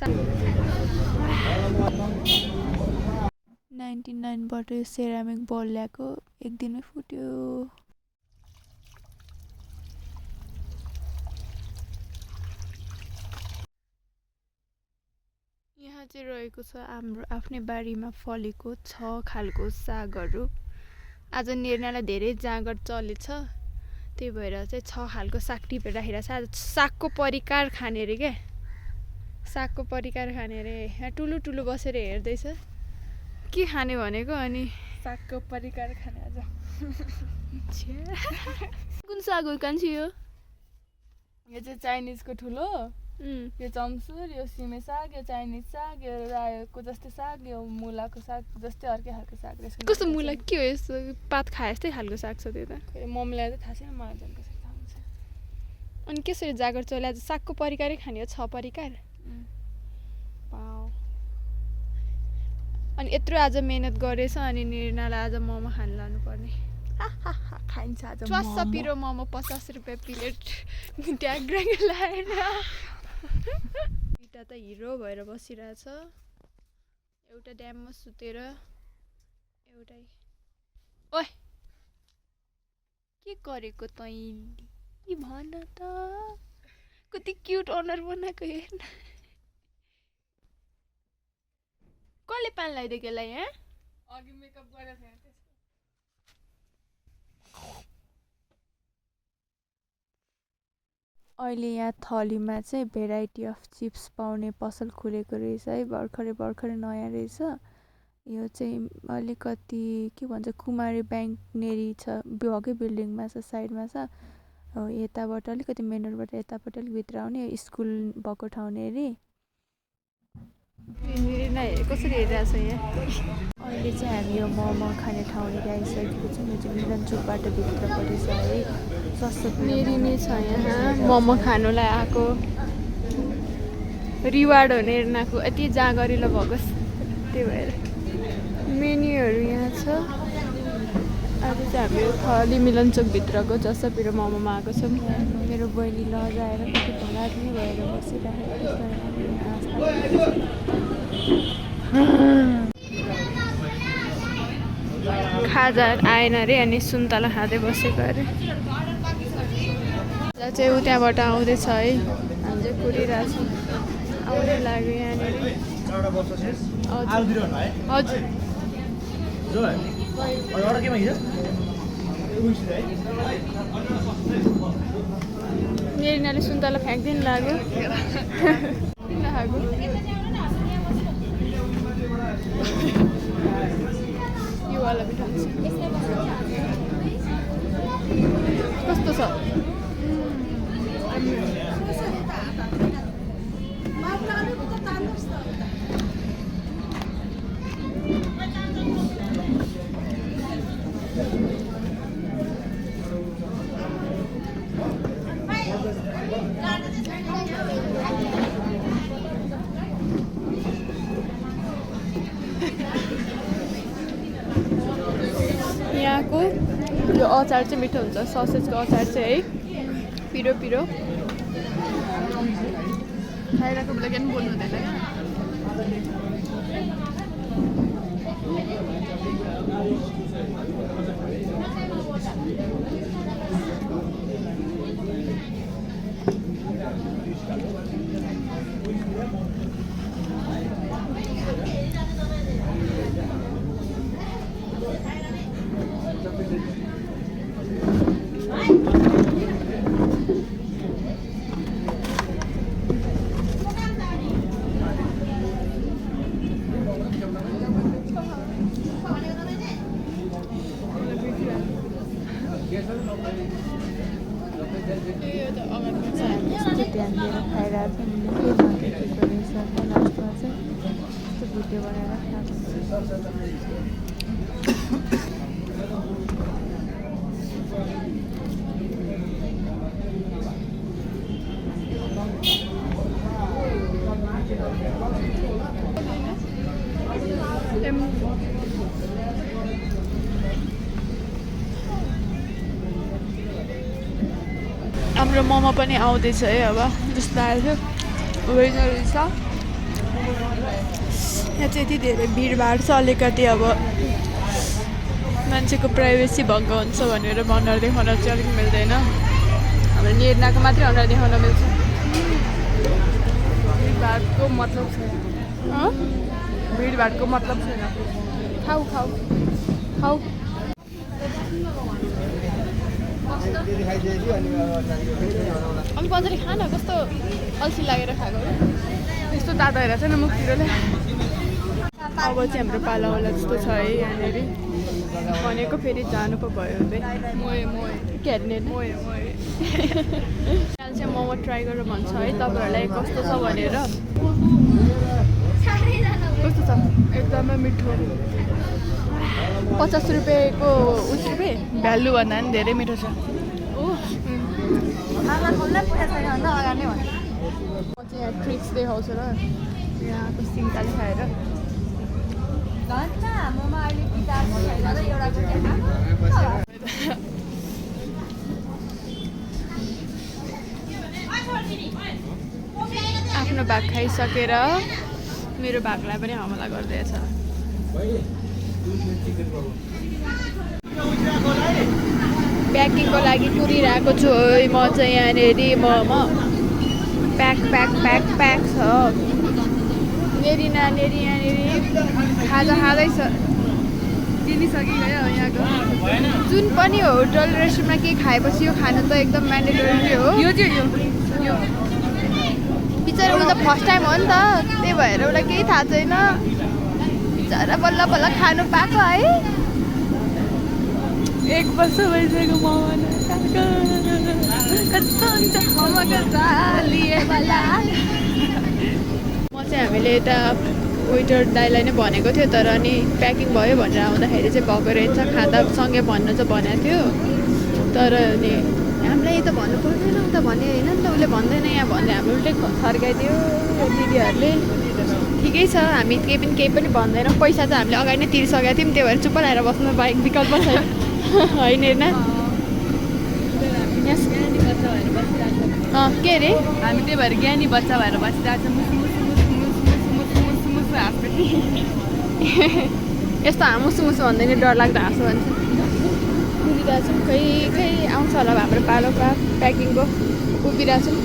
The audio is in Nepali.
$99 यो सेरामिक बल ल्याएको एक दिनमै फुट्यो। यहाँ चाहिँ रहेको छ हाम्रो आफ्नै बारीमा फलेको 6 खालको सागहरू। आज निर्णयलाई धेरै जाँगर चलेछ, त्यही भएर चाहिँ 6 खालको साग टिपेर राखिरहेको छ। आज सागको परिकार खाने अरे क्या, सागको परिकार खाने अरे। यहाँ टुलु बसेर हेर्दैछ के खाने भनेको, अनि सागको परिकार खाने आज। कुन साग हो कान्छी यो? यो चाहिँ चाइनिजको ठुलो, यो चम्सुर, यो सिमे साग, यो चाइनिज साग, यो रायोको जस्तै साग, यो मुलाको साग जस्तै अर्कै खालको साग। कस्तो मुला के हो यस्तो पात खाए जस्तै खालको साग छ त्यो त? मम्मीलाई चाहिँ थाहा छैन, मलाई झन् कसरी थाहा हुन्छ। अनि कसरी जागर चले आज सागको परिकारै खाने हो? 6 परिकार। अनि यत्रो आज मेहनत गरेछ, अनि निर्णयलाई आज मोमो खान लानुपर्ने। खाइन्छ आज चुवास्स पिरो मोमो 50 रुपियाँ प्लेट ट्याग्राङ लाएर। एउटा त हिरो भएर बसिरहेछ, एउटा ड्याममा सुतेर, एउटै ओए के गरेको तैँले भन त, कति क्युट अनुहार बनाएको हेर्न। कसले पानी लगाइदियो यसलाई? यहाँ अघि मेकअप गरेर थिएँ त्यसको। अहिले यहाँ थलीमा चाहिँ भेराइटी अफ चिप्स पाउने पसल खुलेको रहेछ है, भर्खरै नयाँ रहेछ। यो चाहिँ अलिकति के भन्छ कुमारी ब्याङ्क नेरी छ, भगै बिल्डिङमा छ, साइडमा छ। यताबाट अलिकति मेन रोडबाट यताबाट अलिक भित्र आउने स्कुल भएको ठाउँ अरे। कसरी हेरिरहेको छ यहाँ? अहिले चाहिँ हामी यो मोमो खाने ठाउँनिर आइसकेको छौँ। यो चाहिँ मिलनचोकबाट भित्रपट्टि छ है, सस्तो नेरी नै छ यहाँ मोमो खानुलाई आएको। रिवार्ड हो निर्णाको, यति जाँगरिलो भएको, त्यही भएर मेन्युहरू यहाँ छ। आज चाहिँ हामी थली मिलनचोकभित्रको जसपिरो मोमोमा आएको छौँ। मेरो बहिनी लजाएर कति भलादमी भएर बसिरहेको छ। खाजा आएन अरे, अनि सुन्तला खाँदै बसेको अरे। चाहिँ ऊ त्यहाँबाट आउँदैछ है, हामी चाहिँ कुरिरहेछौँ, आउनै लाग्यो यहाँनिर। हजुर नेरिनाले सुन्तला फ्याँक्दिन लाग्यो। यो वाला मिठो हुन्छ। कस्तो छ? यहाँको यो अचार चाहिँ मिठो हुन्छ, ससेजको अचार चाहिँ है, पिरो पिरो। खाइरहेको बेला किन बोल्नु हुँदैन क्या? ध्यान दिएर खाइरहेको छ। के रहेछ लास्टमा चाहिँ यस्तो भिडियो बनाएर हाम्रो मोमो पनि आउँदैछ है अब, जस्तो लाग्यो होइन रहेछ। यहाँ चाहिँ यति धेरै भिडभाड छ अलिकति अब मान्छेको प्राइभेसी भङ्ग हुन्छ भनेर अनुहार देखाउन चाहिँ अलिक मिल्दैन। हाम्रो निर्णाको मात्रै अनुहार देखाउन मिल्छ। भिडभाडको मतलब छैन। भिडभाडको मतलब छैन। खाऊ खाऊ खाऊ। अनि पछाडि खान कस्तो अल्छी लागेर खाएको हो। यस्तो तातो हेरेको छैन मुखतिरले। अब चाहिँ हाम्रो पालावाला जस्तो छ है यहाँनिर। भनेको फेरि जानु पो भयो बे। के हेर्ने मोए यहाँ चाहिँ मोमो ट्राई गरेर भन्छ है तपाईँहरूलाई कस्तो छ भनेर। कस्तो छ? एकदमै मिठो। 50 रुपियाँको उस रुपियाँ भ्यालु भन्दा पनि धेरै मिठो छ। म चाहिँ यहाँ ट्रिक्स देखाउँछु र यहाँको सिङ्काले खाएर। आफ्नो भाग खाइसकेर मेरो भागलाई पनि हमला गर्दैछ। प्याकिङको लागि कुरिरहेको छु है म चाहिँ यहाँनिर। Momo pack pack pack pack छ। नेरी नानेरी यहाँनिर खाजा खाँदैछ। किनिसकिगयो यहाँको। जुन पनि होटल रेस्टुरेन्टमा केही खाएपछि यो खानु त एकदम म्यान्डेटरी हो। यो बिचरा उसले फर्स्ट टाइम हो नि त, त्यही भएर उसलाई केही थाहा छैन। बिचरा बल्ल बल्ल खानु पाएको है। 1 वर्ष भइसक्यो मोमो नखाएको। कस्तो हुन्छ मोमोको चालिएवाला। म चाहिँ हामीले यता वेटर दाइलाई नै भनेको थियो, तर अनि प्याकिङ भयो भनेर आउँदाखेरि चाहिँ भएको रहेछ। खाँदा सँगै भन्नु चाहिँ भनेको थियो, तर अनि हामीलाई त भन्नु पर्दैन त भने होइन नि त। उसले भन्दैन यहाँ भन्दै हाम्रो उल्टै फर्काइदियो दिदीहरूले। ठिकै छ, हामी केही पनि भन्दैनौँ। पैसा चाहिँ हामीले अगाडि नै तिरिसकेका थियौँ, त्यही भएर चुप्प लगाएर बस्नु बाहेक विकल्प छैन होइन हेर्न। के अरे हामी त्यही भएर ज्ञानी बच्चा भएर बसिरहेको छ। मुसु हाँस्दै यस्तो मुसु मुसु भन्दैन, डर लाग्दो हाँसो भन्छ। कुदिरहेछौँ, खै आउँछ होला हाम्रो पालो प्याकिङको। उभिरहेछौँ।